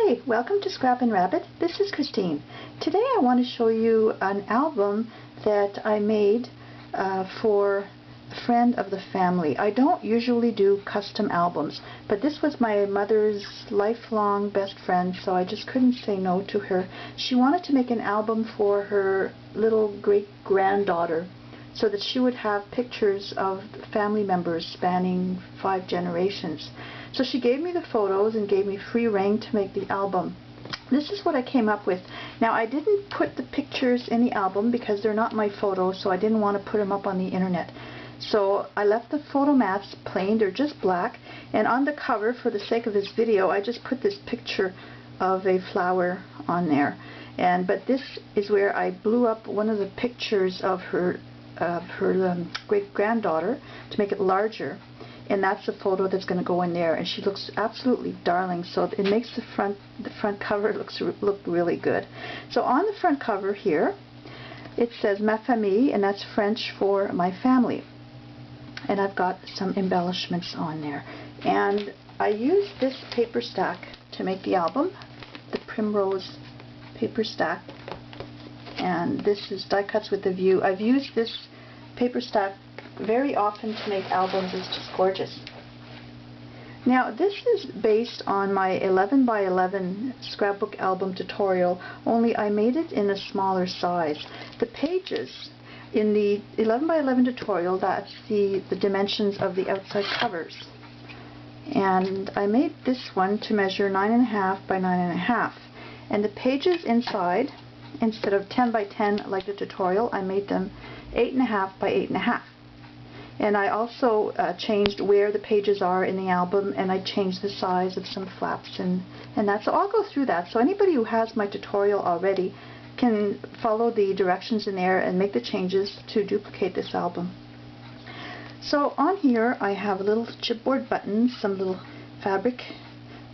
Hi, welcome to Scrap and Rabbit. This is Christine. Today I want to show you an album that I made for a friend of the family. I don't usually do custom albums, but this was my mother's lifelong best friend, so I just couldn't say no to her. She wanted to make an album for her little great-granddaughter so that she would have pictures of family members spanning 5 generations. So she gave me the photos and gave me free rein to make the album. This is what I came up with. Now, I didn't put the pictures in the album because they're not my photos, so I didn't want to put them up on the internet. So I left the photo mats plain, they're just black, and on the cover, for the sake of this video, I just put this picture of a flower on there. But this is where I blew up one of the pictures of her great-granddaughter to make it larger. And that's the photo that's going to go in there, and she looks absolutely darling, so it makes the front cover look really good. So on the front cover here it says Ma famille, and that's French for my family, and I've got some embellishments on there. And I used this paper stack to make the album, the Primrose paper stack, and this is die cuts with a view. I've used this paper stack very often to make albums. It's just gorgeous. Now, this is based on my 11 by 11 scrapbook album tutorial, only I made it in a smaller size. The pages in the 11 by 11 tutorial, that's the dimensions of the outside covers. And I made this one to measure 9.5 by 9.5. And the pages inside, instead of 10 by 10 like the tutorial, I made them 8.5 by 8.5. And I also changed where the pages are in the album, and I changed the size of some flaps and that. So I'll go through that. So anybody who has my tutorial already can follow the directions in there and make the changes to duplicate this album. So on here I have little chipboard buttons, some little fabric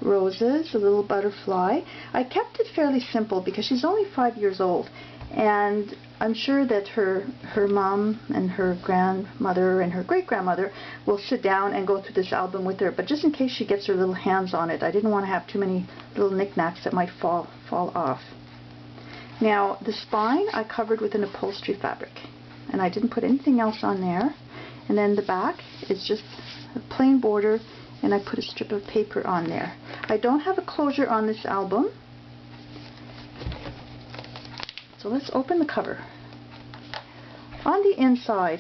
roses, a little butterfly. I kept it fairly simple because she's only 5 years old, and I'm sure that her mom and her grandmother and her great-grandmother will sit down and go through this album with her, but just in case she gets her little hands on it, I didn't want to have too many little knickknacks that might fall off. Now, the spine I covered with an upholstery fabric, and I didn't put anything else on there. And then the back is just a plain border, and I put a strip of paper on there. I don't have a closure on this album, so let's open the cover. On the inside,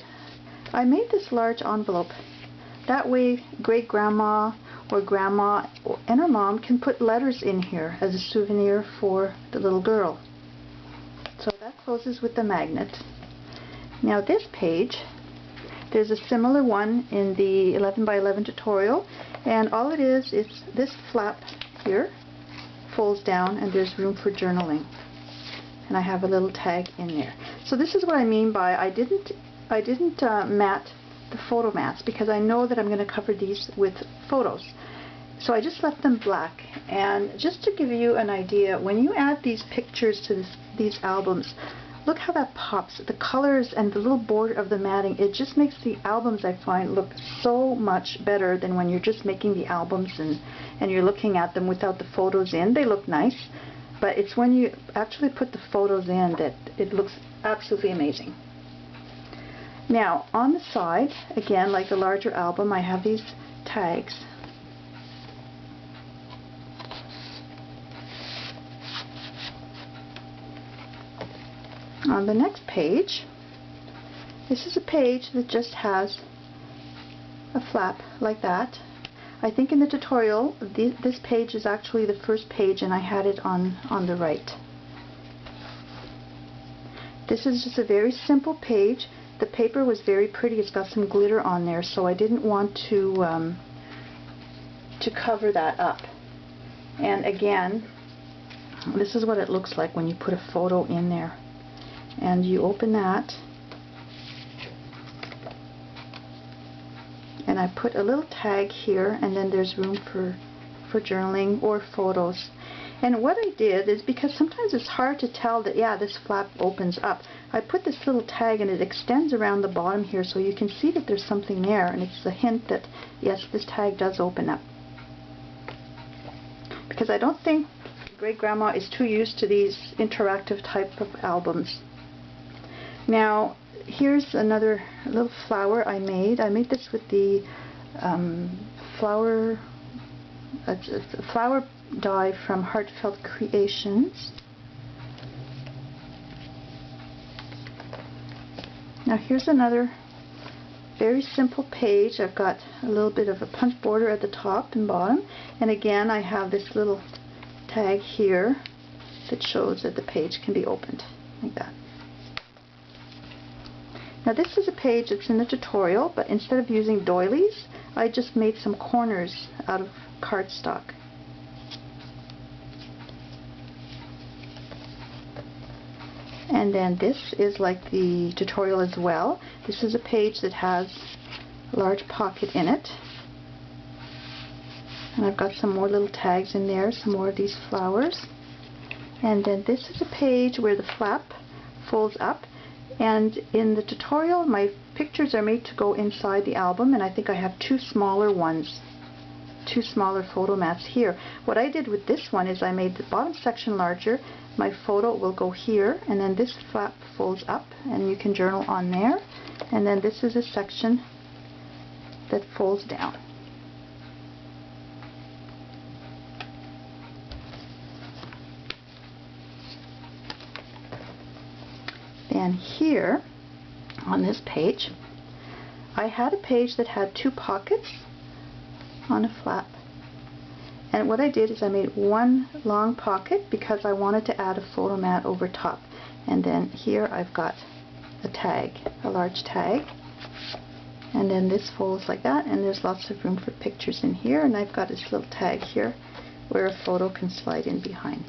I made this large envelope. That way, great-grandma or grandma and her mom can put letters in here as a souvenir for the little girl. So that closes with the magnet. Now this page, there's a similar one in the 11 by 11 tutorial, and all it is this flap here folds down, and there's room for journaling. And I have a little tag in there. So this is what I mean by I didn't mat the photo mats, because I know that I'm going to cover these with photos. So I just left them black. And just to give you an idea, when you add these pictures to these albums, look how that pops. The colors and the little border of the matting, it just makes the albums, I find, look so much better than when you're just making the albums and you're looking at them without the photos in. They look nice, but it's when you actually put the photos in that it looks absolutely amazing. Now, on the side, again, like the larger album, I have these tags. On the next page, this is a page that just has a flap like that. I think in the tutorial, this page is actually the first page, and I had it on the right. This is just a very simple page. The paper was very pretty. It's got some glitter on there, so I didn't want to cover that up. And again, this is what it looks like when you put a photo in there. And you open that, and I put a little tag here, and then there's room for journaling or photos. And what I did is, because sometimes it's hard to tell that, yeah, this flap opens up, I put this little tag, and it extends around the bottom here, so you can see that there's something there, and it's a hint that, yes, this tag does open up. Because I don't think great-grandma is too used to these interactive type of albums. Now, here's another little flower I made. I made this with the flower die from Heartfelt Creations. Now here's another very simple page. I've got a little bit of a punch border at the top and bottom, and again I have this little tag here that shows that the page can be opened like that. Now this is a page that's in the tutorial, but instead of using doilies, I just made some corners out of cardstock. And then this is like the tutorial as well. This is a page that has a large pocket in it. And I've got some more little tags in there, some more of these flowers. And then this is a page where the flap folds up. And in the tutorial, my pictures are made to go inside the album, and I think I have two smaller ones, two smaller photo mats here. What I did with this one is I made the bottom section larger. My photo will go here, and then this flap folds up, and you can journal on there. And then this is a section that folds down. And here on this page, I had a page that had two pockets on a flap. And what I did is I made one long pocket because I wanted to add a photo mat over top. And then here I've got a tag, a large tag. And then this folds like that, and there's lots of room for pictures in here. And I've got this little tag here where a photo can slide in behind.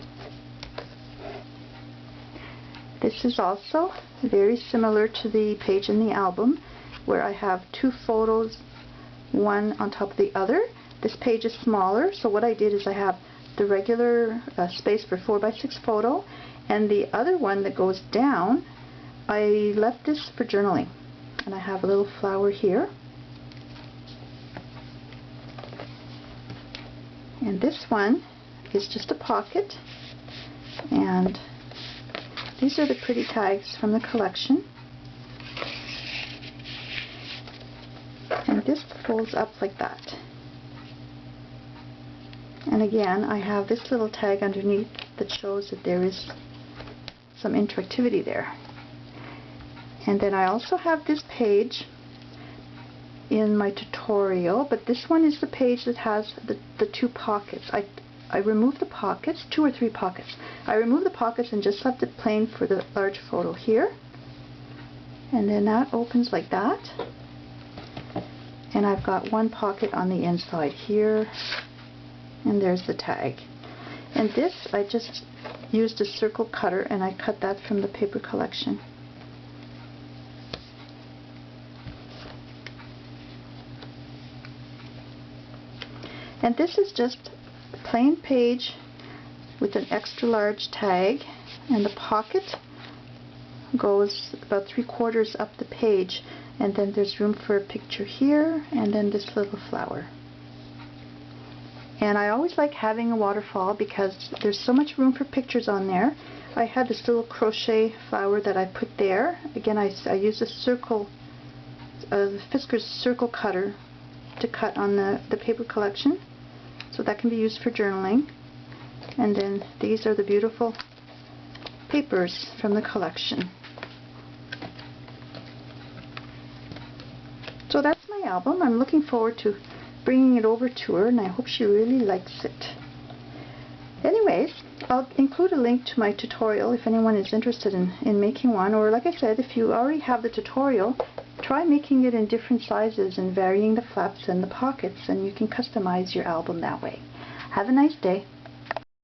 This is also very similar to the page in the album where I have two photos, one on top of the other. This page is smaller, so what I did is I have the regular space for 4x6 photo, and the other one that goes down, I left this for journaling. And I have a little flower here. And this one is just a pocket, and these are the pretty tags from the collection. And this folds up like that. And again, I have this little tag underneath that shows that there is some interactivity there. And then I also have this page in my tutorial, but this one is the page that has the two pockets. I removed the pockets, 2 or 3 pockets. I removed the pockets and just left it plain for the large photo here. And then that opens like that. And I've got one pocket on the inside here. And there's the tag. And this, I just used a circle cutter, and I cut that from the paper collection. And this is just a plain page with an extra large tag, and the pocket goes about 3/4 up the page, and then there's room for a picture here, and then this little flower. And I always like having a waterfall because there's so much room for pictures on there. I had this little crochet flower that I put there. Again, I used a circle, Fisker's circle cutter to cut on the paper collection. So that can be used for journaling. And then these are the beautiful papers from the collection. So that's my album. I'm looking forward to bringing it over to her, and I hope she really likes it. Anyways, I'll include a link to my tutorial if anyone is interested in making one, or like I said, if you already have the tutorial, try making it in different sizes and varying the flaps and the pockets, and you can customize your album that way. Have a nice day.